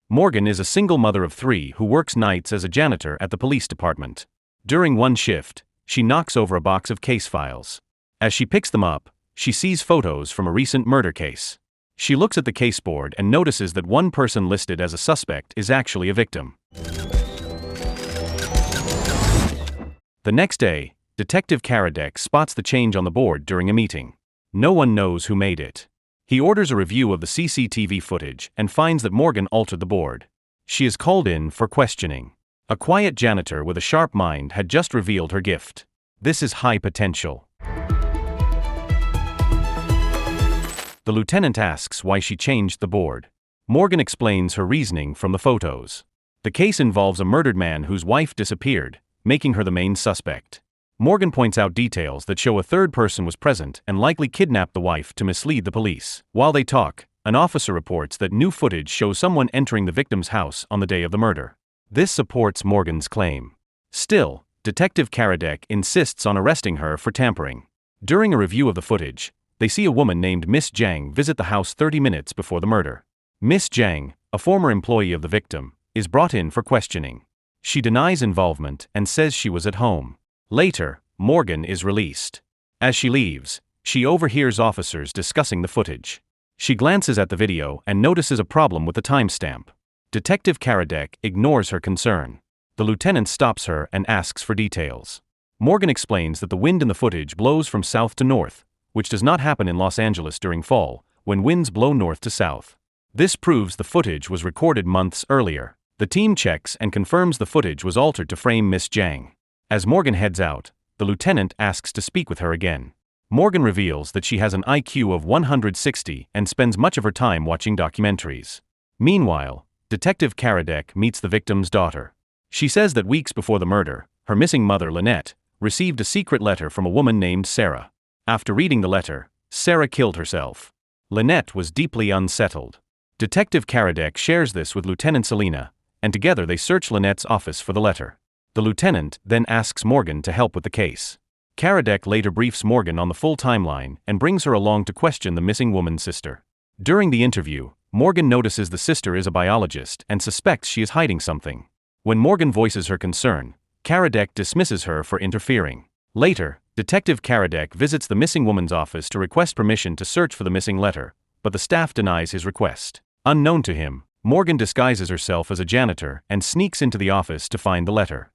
Morgan is a single mother of 3 who works nights as a janitor at the police department. During one shift, she knocks over a box of case files. As she picks them up, she sees photos from a recent murder case. She looks at the case board and notices that one person listed as a suspect is actually a victim. The next day, Detective Karadek spots the change on the board during a meeting. No one knows who made it. He orders a review of the CCTV footage and finds that Morgan altered the board. She is called in for questioning. A quiet janitor with a sharp mind had just revealed her gift. This is high potential. The lieutenant asks why she changed the board. Morgan explains her reasoning from the photos. The case involves a murdered man whose wife disappeared, making her the main suspect. Morgan points out details that show a third person was present and likely kidnapped the wife to mislead the police. While they talk, an officer reports that new footage shows someone entering the victim's house on the day of the murder. This supports Morgan's claim. Still, Detective Karadek insists on arresting her for tampering. During a review of the footage, they see a woman named Miss Jang visit the house 30 minutes before the murder. Miss Jang, a former employee of the victim, is brought in for questioning. She denies involvement and says she was at home. Later, Morgan is released. As she leaves, she overhears officers discussing the footage. She glances at the video and notices a problem with the timestamp. Detective Karadek ignores her concern. The lieutenant stops her and asks for details. Morgan explains that the wind in the footage blows from south to north, which does not happen in Los Angeles during fall, when winds blow north to south. This proves the footage was recorded months earlier. The team checks and confirms the footage was altered to frame Miss Jang. As Morgan heads out, the lieutenant asks to speak with her again. Morgan reveals that she has an IQ of 160 and spends much of her time watching documentaries. Meanwhile, Detective Karadek meets the victim's daughter. She says that weeks before the murder, her missing mother, Lynette, received a secret letter from a woman named Sarah. After reading the letter, Sarah killed herself. Lynette was deeply unsettled. Detective Karadek shares this with Lieutenant Selena, and together they search Lynette's office for the letter. The lieutenant then asks Morgan to help with the case. Karadek later briefs Morgan on the full timeline and brings her along to question the missing woman's sister. During the interview, Morgan notices the sister is a biologist and suspects she is hiding something. When Morgan voices her concern, Karadek dismisses her for interfering. Later, Detective Karadek visits the missing woman's office to request permission to search for the missing letter, but the staff denies his request. Unknown to him, Morgan disguises herself as a janitor and sneaks into the office to find the letter.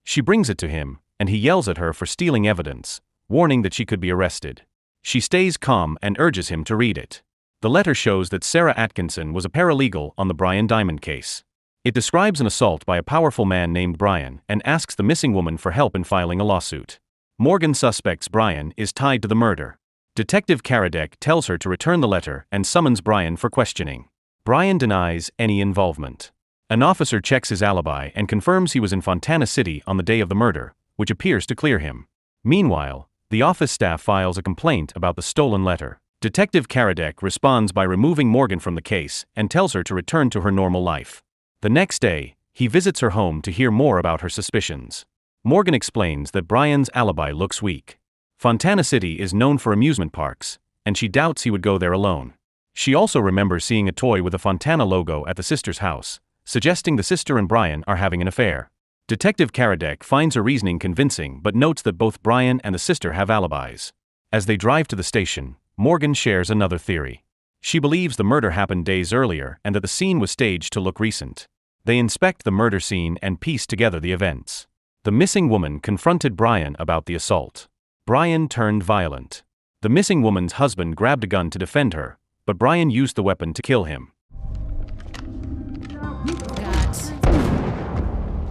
She brings it to him, and he yells at her for stealing evidence, warning that she could be arrested. She stays calm and urges him to read it. The letter shows that Sarah Atkinson was a paralegal on the Brian Diamond case. It describes an assault by a powerful man named Brian and asks the missing woman for help in filing a lawsuit. Morgan suspects Brian is tied to the murder. Detective Karadek tells her to return the letter and summons Brian for questioning. Brian denies any involvement. An officer checks his alibi and confirms he was in Fontana City on the day of the murder, which appears to clear him. Meanwhile, the office staff files a complaint about the stolen letter. Detective Karadek responds by removing Morgan from the case and tells her to return to her normal life. The next day, he visits her home to hear more about her suspicions. Morgan explains that Brian's alibi looks weak. Fontana City is known for amusement parks, and she doubts he would go there alone. She also remembers seeing a toy with a Fontana logo at the sister's house, suggesting the sister and Brian are having an affair. Detective Karadek finds her reasoning convincing but notes that both Brian and the sister have alibis. As they drive to the station, Morgan shares another theory. She believes the murder happened days earlier and that the scene was staged to look recent. They inspect the murder scene and piece together the events. The missing woman confronted Brian about the assault. Brian turned violent. The missing woman's husband grabbed a gun to defend her, but Brian used the weapon to kill him. Got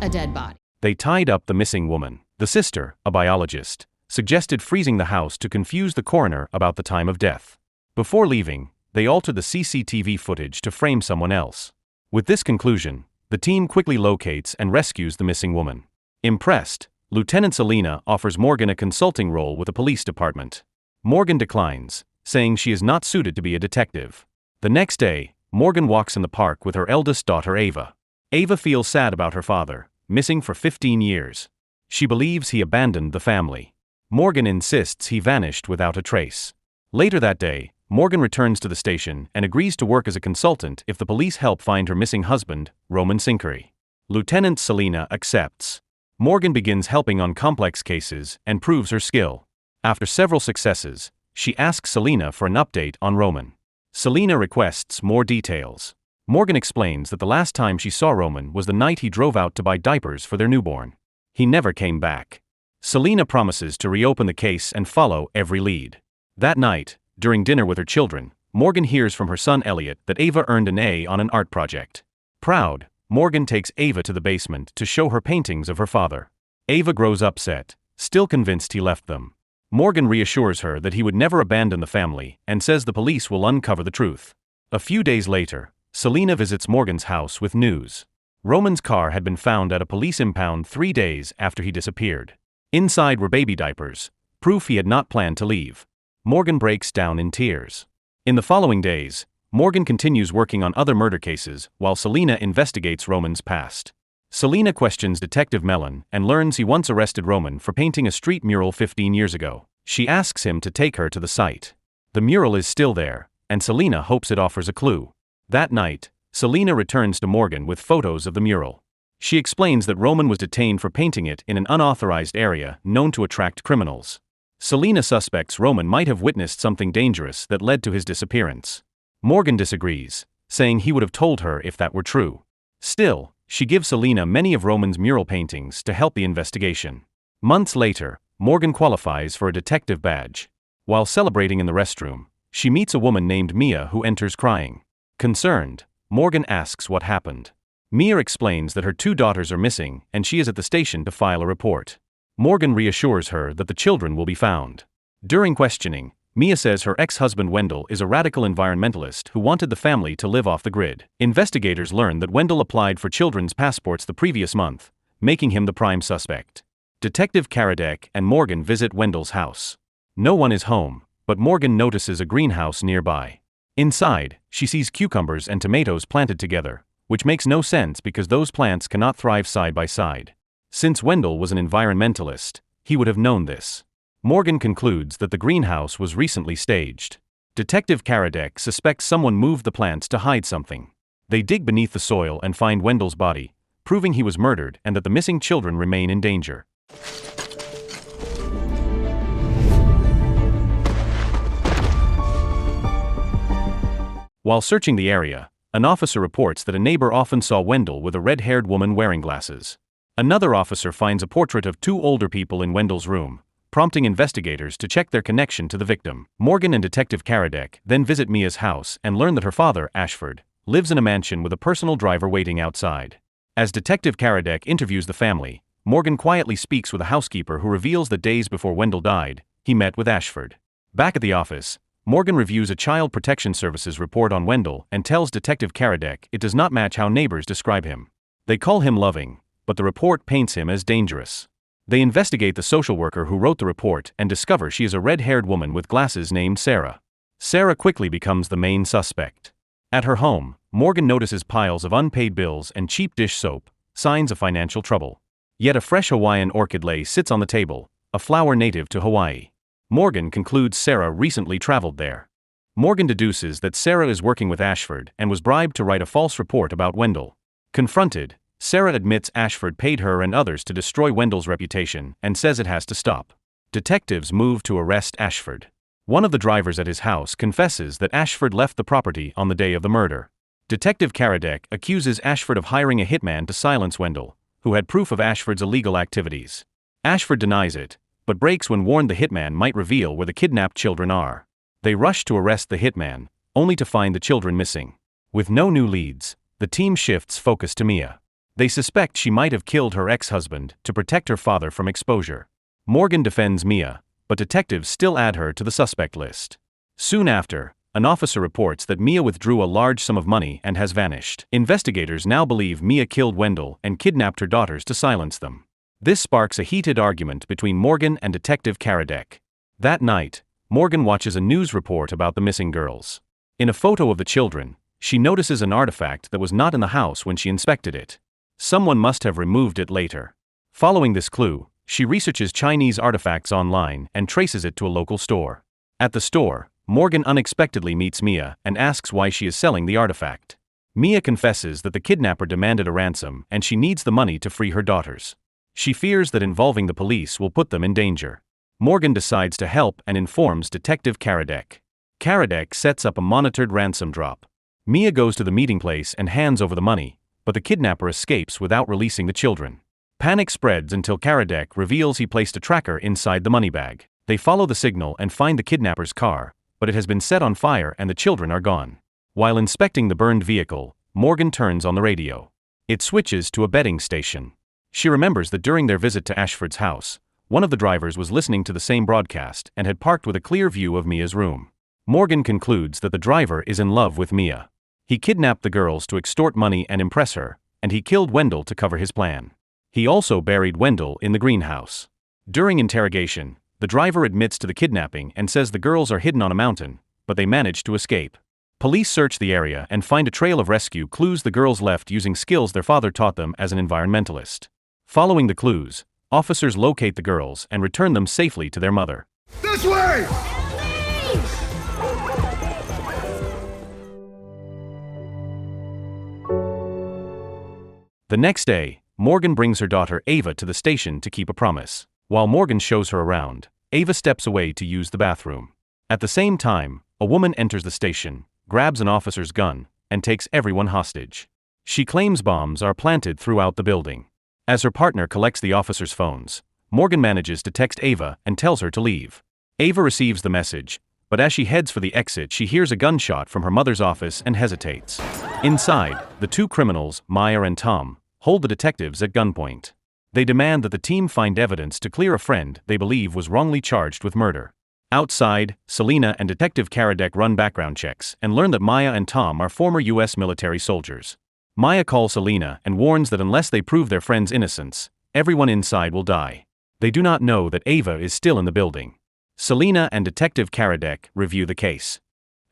a dead body. They tied up the missing woman. The sister, a biologist, suggested freezing the house to confuse the coroner about the time of death. Before leaving, they altered the CCTV footage to frame someone else. With this conclusion, the team quickly locates and rescues the missing woman. Impressed, Lieutenant Selena offers Morgan a consulting role with the police department. Morgan declines, saying she is not suited to be a detective. The next day, Morgan walks in the park with her eldest daughter Ava. Ava feels sad about her father, missing for 15 years. She believes he abandoned the family. Morgan insists he vanished without a trace. Later that day, Morgan returns to the station and agrees to work as a consultant if the police help find her missing husband, Roman Sinkery. Lieutenant Selina accepts. Morgan begins helping on complex cases and proves her skill. After several successes, she asks Selina for an update on Roman. Selina requests more details. Morgan explains that the last time she saw Roman was the night he drove out to buy diapers for their newborn. He never came back. Selina promises to reopen the case and follow every lead. That night, during dinner with her children, Morgan hears from her son Elliot that Ava earned an A on an art project. Proud, Morgan takes Ava to the basement to show her paintings of her father. Ava grows upset, still convinced he left them. Morgan reassures her that he would never abandon the family and says the police will uncover the truth. A few days later, Selina visits Morgan's house with news. Roman's car had been found at a police impound 3 days after he disappeared. Inside were baby diapers, proof he had not planned to leave. Morgan breaks down in tears. In the following days, Morgan continues working on other murder cases while Selina investigates Roman's past. Selina questions Detective Mellon and learns he once arrested Roman for painting a street mural 15 years ago. She asks him to take her to the site. The mural is still there, and Selina hopes it offers a clue. That night, Selina returns to Morgan with photos of the mural. She explains that Roman was detained for painting it in an unauthorized area known to attract criminals. Selina suspects Roman might have witnessed something dangerous that led to his disappearance. Morgan disagrees, saying he would have told her if that were true. Still, she gives Selina many of Roman's mural paintings to help the investigation. Months later, Morgan qualifies for a detective badge. While celebrating in the restroom, she meets a woman named Mia who enters crying. Concerned, Morgan asks what happened. Mia explains that her 2 daughters are missing and she is at the station to file a report. Morgan reassures her that the children will be found. During questioning, Mia says her ex-husband Wendell is a radical environmentalist who wanted the family to live off the grid. Investigators learn that Wendell applied for children's passports the previous month, making him the prime suspect. Detective Karadek and Morgan visit Wendell's house. No one is home, but Morgan notices a greenhouse nearby. Inside, she sees cucumbers and tomatoes planted together, which makes no sense because those plants cannot thrive side by side. Since Wendell was an environmentalist, he would have known this. Morgan concludes that the greenhouse was recently staged. Detective Karadek suspects someone moved the plants to hide something. They dig beneath the soil and find Wendell's body, proving he was murdered and that the missing children remain in danger. While searching the area, an officer reports that a neighbor often saw Wendell with a red-haired woman wearing glasses. Another officer finds a portrait of 2 older people in Wendell's room, prompting investigators to check their connection to the victim. Morgan and Detective Karadek then visit Mia's house and learn that her father, Ashford, lives in a mansion with a personal driver waiting outside. As Detective Karadek interviews the family, Morgan quietly speaks with a housekeeper who reveals that days before Wendell died, he met with Ashford. Back at the office, Morgan reviews a Child Protection Services report on Wendell and tells Detective Karadek it does not match how neighbors describe him. They call him loving, but the report paints him as dangerous. They investigate the social worker who wrote the report and discover she is a red-haired woman with glasses named Sarah. Sarah quickly becomes the main suspect. At her home, Morgan notices piles of unpaid bills and cheap dish soap, signs of financial trouble. Yet a fresh Hawaiian orchid lei sits on the table, a flower native to Hawaii. Morgan concludes Sarah recently traveled there. Morgan deduces that Sarah is working with Ashford and was bribed to write a false report about Wendell. Confronted, Sarah admits Ashford paid her and others to destroy Wendell's reputation and says it has to stop. Detectives move to arrest Ashford. One of the drivers at his house confesses that Ashford left the property on the day of the murder. Detective Karadek accuses Ashford of hiring a hitman to silence Wendell, who had proof of Ashford's illegal activities. Ashford denies it, but breaks when warned the hitman might reveal where the kidnapped children are. They rush to arrest the hitman, only to find the children missing. With no new leads, the team shifts focus to Mia. They suspect she might have killed her ex-husband to protect her father from exposure. Morgan defends Mia, but detectives still add her to the suspect list. Soon after, an officer reports that Mia withdrew a large sum of money and has vanished. Investigators now believe Mia killed Wendell and kidnapped her daughters to silence them. This sparks a heated argument between Morgan and Detective Karadek. That night, Morgan watches a news report about the missing girls. In a photo of the children, she notices an artifact that was not in the house when she inspected it. Someone must have removed it later. Following this clue, she researches Chinese artifacts online and traces it to a local store. At the store, Morgan unexpectedly meets Mia and asks why she is selling the artifact. Mia confesses that the kidnapper demanded a ransom and she needs the money to free her daughters. She fears that involving the police will put them in danger. Morgan decides to help and informs Detective Karadek. Karadek sets up a monitored ransom drop. Mia goes to the meeting place and hands over the money, but the kidnapper escapes without releasing the children. Panic spreads until Karadek reveals he placed a tracker inside the money bag. They follow the signal and find the kidnapper's car, but it has been set on fire and the children are gone. While inspecting the burned vehicle, Morgan turns on the radio. It switches to a betting station. She remembers that during their visit to Ashford's house, one of the drivers was listening to the same broadcast and had parked with a clear view of Mia's room. Morgan concludes that the driver is in love with Mia. He kidnapped the girls to extort money and impress her, and he killed Wendell to cover his plan. He also buried Wendell in the greenhouse. During interrogation, the driver admits to the kidnapping and says the girls are hidden on a mountain, but they manage to escape. Police search the area and find a trail of rescue clues the girls left using skills their father taught them as an environmentalist. Following the clues, officers locate the girls and return them safely to their mother. This way! The next day, Morgan brings her daughter Ava to the station to keep a promise. While Morgan shows her around, Ava steps away to use the bathroom. At the same time, a woman enters the station, grabs an officer's gun, and takes everyone hostage. She claims bombs are planted throughout the building. As her partner collects the officers' phones, Morgan manages to text Ava and tells her to leave. Ava receives the message, but as she heads for the exit she hears a gunshot from her mother's office and hesitates. Inside, the two criminals, Maya and Tom, hold the detectives at gunpoint. They demand that the team find evidence to clear a friend they believe was wrongly charged with murder. Outside, Selena and Detective Karadek run background checks and learn that Maya and Tom are former U.S. military soldiers. Maya calls Selena and warns that unless they prove their friend's innocence, everyone inside will die. They do not know that Ava is still in the building. Selena and Detective Karadek review the case.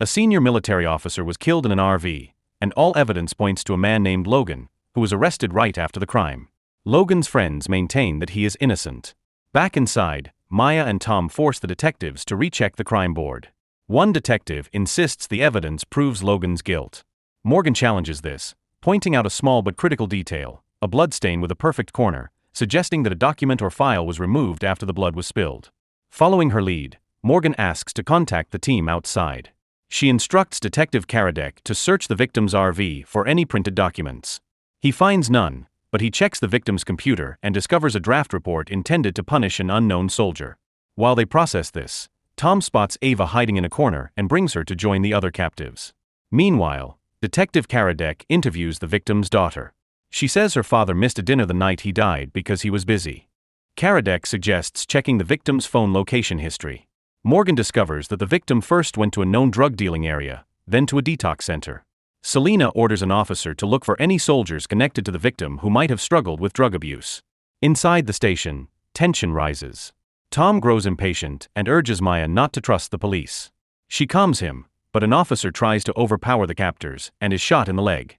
A senior military officer was killed in an RV, and all evidence points to a man named Logan, who was arrested right after the crime. Logan's friends maintain that he is innocent. Back inside, Maya and Tom force the detectives to recheck the crime board. One detective insists the evidence proves Logan's guilt. Morgan challenges this, pointing out a small but critical detail, a bloodstain with a perfect corner, suggesting that a document or file was removed after the blood was spilled. Following her lead, Morgan asks to contact the team outside. She instructs Detective Karadek to search the victim's RV for any printed documents. He finds none, but he checks the victim's computer and discovers a draft report intended to punish an unknown soldier. While they process this, Tom spots Ava hiding in a corner and brings her to join the other captives. Meanwhile, Detective Karadek interviews the victim's daughter. She says her father missed a dinner the night he died because he was busy. Karadek suggests checking the victim's phone location history. Morgan discovers that the victim first went to a known drug dealing area, then to a detox center. Selena orders an officer to look for any soldiers connected to the victim who might have struggled with drug abuse. Inside the station, tension rises. Tom grows impatient and urges Maya not to trust the police. She calms him, but an officer tries to overpower the captors and is shot in the leg.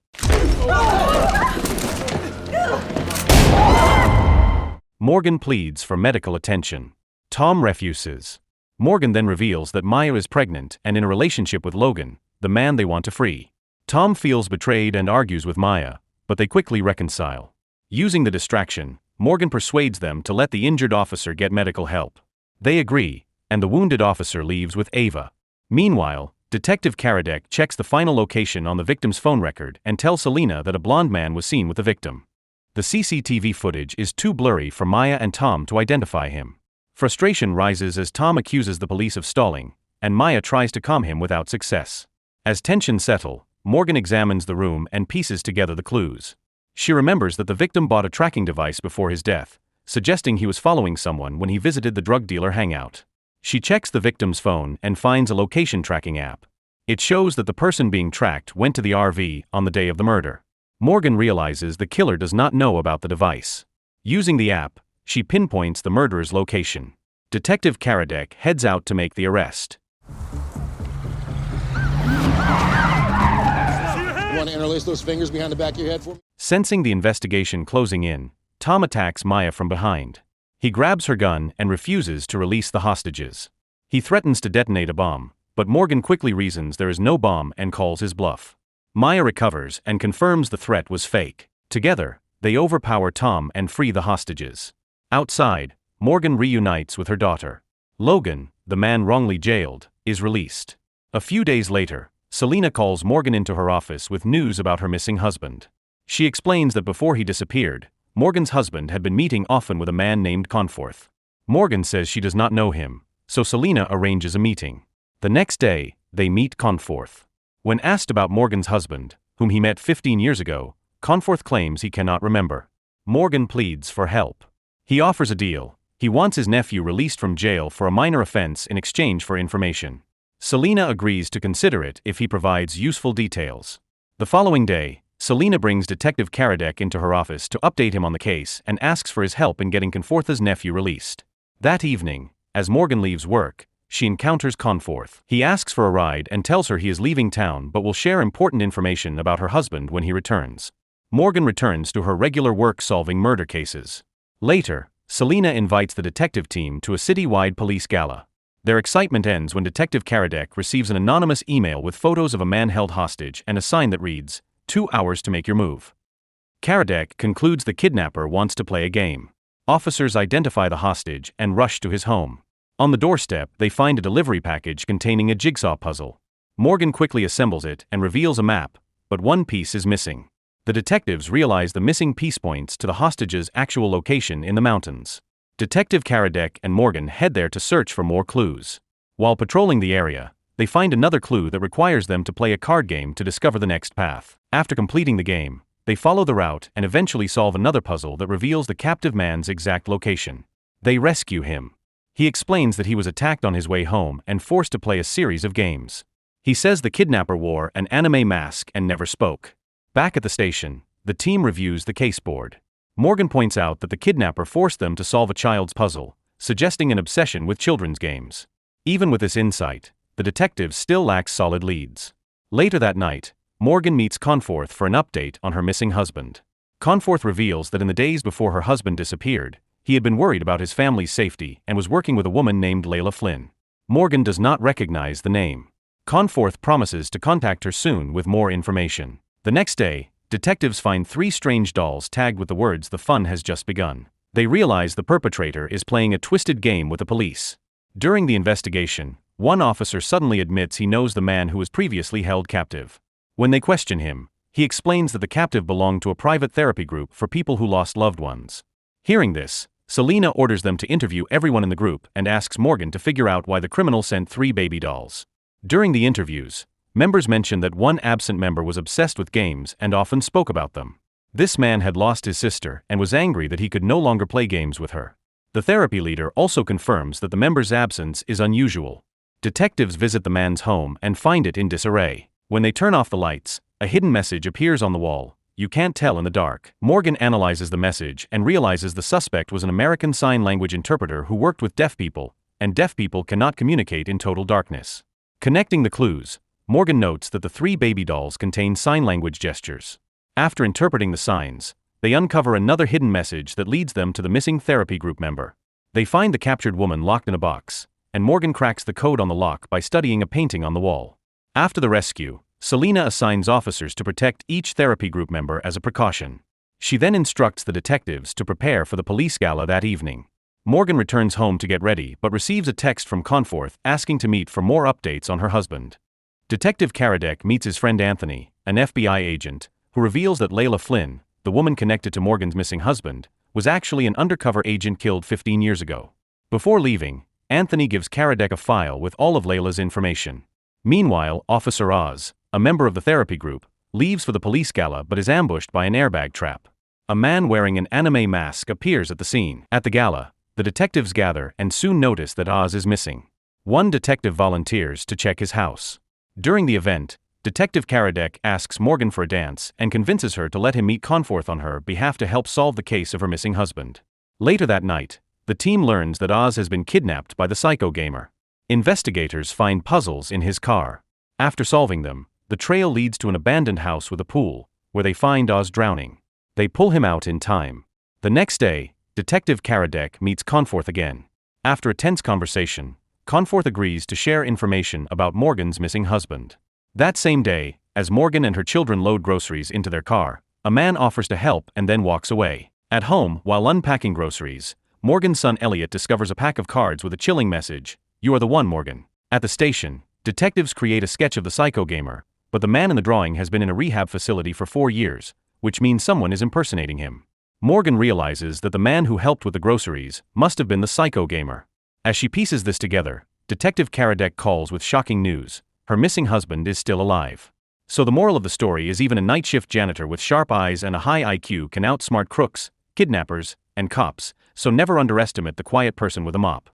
Morgan pleads for medical attention. Tom refuses. Morgan then reveals that Maya is pregnant and in a relationship with Logan, the man they want to free. Tom feels betrayed and argues with Maya, but they quickly reconcile. Using the distraction, Morgan persuades them to let the injured officer get medical help. They agree, and the wounded officer leaves with Ava. Meanwhile, Detective Karadek checks the final location on the victim's phone record and tells Selena that a blonde man was seen with the victim. The CCTV footage is too blurry for Maya and Tom to identify him. Frustration rises as Tom accuses the police of stalling, and Maya tries to calm him without success. As tensions settle, Morgan examines the room and pieces together the clues. She remembers that the victim bought a tracking device before his death, suggesting he was following someone when he visited the drug dealer hangout. She checks the victim's phone and finds a location tracking app. It shows that the person being tracked went to the RV on the day of the murder. Morgan realizes the killer does not know about the device. Using the app, she pinpoints the murderer's location. Detective Karadek heads out to make the arrest. You want to interlace those fingers behind the back of your head for me? Sensing the investigation closing in, Tom attacks Maya from behind. He grabs her gun and refuses to release the hostages. He threatens to detonate a bomb, but Morgan quickly reasons there is no bomb and calls his bluff. Maya recovers and confirms the threat was fake. Together, they overpower Tom and free the hostages. Outside, Morgan reunites with her daughter. Logan, the man wrongly jailed, is released. A few days later, Selena calls Morgan into her office with news about her missing husband. She explains that before he disappeared, Morgan's husband had been meeting often with a man named Conforth. Morgan says she does not know him, so Selena arranges a meeting. The next day, they meet Conforth. When asked about Morgan's husband, whom he met 15 years ago, Conforth claims he cannot remember. Morgan pleads for help. He offers a deal. He wants his nephew released from jail for a minor offense in exchange for information. Selena agrees to consider it if he provides useful details. The following day, Selena brings Detective Karadec into her office to update him on the case and asks for his help in getting Conforth's nephew released. That evening, as Morgan leaves work, she encounters Conforth. He asks for a ride and tells her he is leaving town but will share important information about her husband when he returns. Morgan returns to her regular work solving murder cases. Later, Selena invites the detective team to a city-wide police gala. Their excitement ends when Detective Karadec receives an anonymous email with photos of a man held hostage and a sign that reads, 2 hours to make your move. Karadec concludes the kidnapper wants to play a game. Officers identify the hostage and rush to his home. On the doorstep, they find a delivery package containing a jigsaw puzzle. Morgan quickly assembles it and reveals a map, but one piece is missing. The detectives realize the missing piece points to the hostage's actual location in the mountains. Detective Karadec and Morgan head there to search for more clues. While patrolling the area, they find another clue that requires them to play a card game to discover the next path. After completing the game, they follow the route and eventually solve another puzzle that reveals the captive man's exact location. They rescue him. He explains that he was attacked on his way home and forced to play a series of games. He says the kidnapper wore an anime mask and never spoke. Back at the station, the team reviews the case board. Morgan points out that the kidnapper forced them to solve a child's puzzle, suggesting an obsession with children's games. Even with this insight, the detectives still lack solid leads. Later that night, Morgan meets Conforth for an update on her missing husband. Conforth reveals that in the days before her husband disappeared, he had been worried about his family's safety and was working with a woman named Layla Flynn. Morgan does not recognize the name. Conforth promises to contact her soon with more information. The next day, detectives find 3 strange dolls tagged with the words "The fun has just begun." They realize the perpetrator is playing a twisted game with the police. During the investigation, one officer suddenly admits he knows the man who was previously held captive. When they question him, he explains that the captive belonged to a private therapy group for people who lost loved ones. Hearing this, Selena orders them to interview everyone in the group and asks Morgan to figure out why the criminal sent 3 baby dolls. During the interviews, members mentioned that one absent member was obsessed with games and often spoke about them. This man had lost his sister and was angry that he could no longer play games with her. The therapy leader also confirms that the member's absence is unusual. Detectives visit the man's home and find it in disarray. When they turn off the lights, a hidden message appears on the wall. "You can't tell in the dark." Morgan analyzes the message and realizes the suspect was an American Sign Language interpreter who worked with deaf people, and deaf people cannot communicate in total darkness. Connecting the clues, Morgan notes that the 3 baby dolls contain sign language gestures. After interpreting the signs, they uncover another hidden message that leads them to the missing therapy group member. They find the captured woman locked in a box, and Morgan cracks the code on the lock by studying a painting on the wall. After the rescue, Selena assigns officers to protect each therapy group member as a precaution. She then instructs the detectives to prepare for the police gala that evening. Morgan returns home to get ready but receives a text from Conforth asking to meet for more updates on her husband. Detective Karadec meets his friend Anthony, an FBI agent, who reveals that Layla Flynn, the woman connected to Morgan's missing husband, was actually an undercover agent killed 15 years ago. Before leaving, Anthony gives Karadec a file with all of Layla's information. Meanwhile, Officer Oz, a member of the therapy group, leaves for the police gala but is ambushed by an airbag trap. A man wearing an anime mask appears at the scene. At the gala, the detectives gather and soon notice that Oz is missing. One detective volunteers to check his house. During the event, Detective Karadec asks Morgan for a dance and convinces her to let him meet Conforth on her behalf to help solve the case of her missing husband. Later that night, the team learns that Oz has been kidnapped by the psycho gamer. Investigators find puzzles in his car. After solving them, the trail leads to an abandoned house with a pool, where they find Oz drowning. They pull him out in time. The next day, Detective Karadec meets Conforth again. After a tense conversation, Conforth agrees to share information about Morgan's missing husband. That same day, as Morgan and her children load groceries into their car, a man offers to help and then walks away. At home, while unpacking groceries, Morgan's son Elliot discovers a pack of cards with a chilling message: "You are the one, Morgan." At the station, detectives create a sketch of the psycho gamer, but the man in the drawing has been in a rehab facility for 4 years, which means someone is impersonating him. Morgan realizes that the man who helped with the groceries must have been the psycho gamer. As she pieces this together, Detective Karadek calls with shocking news: her missing husband is still alive. So the moral of the story is even a night shift janitor with sharp eyes and a high IQ can outsmart crooks, kidnappers, and cops, so never underestimate the quiet person with a mop.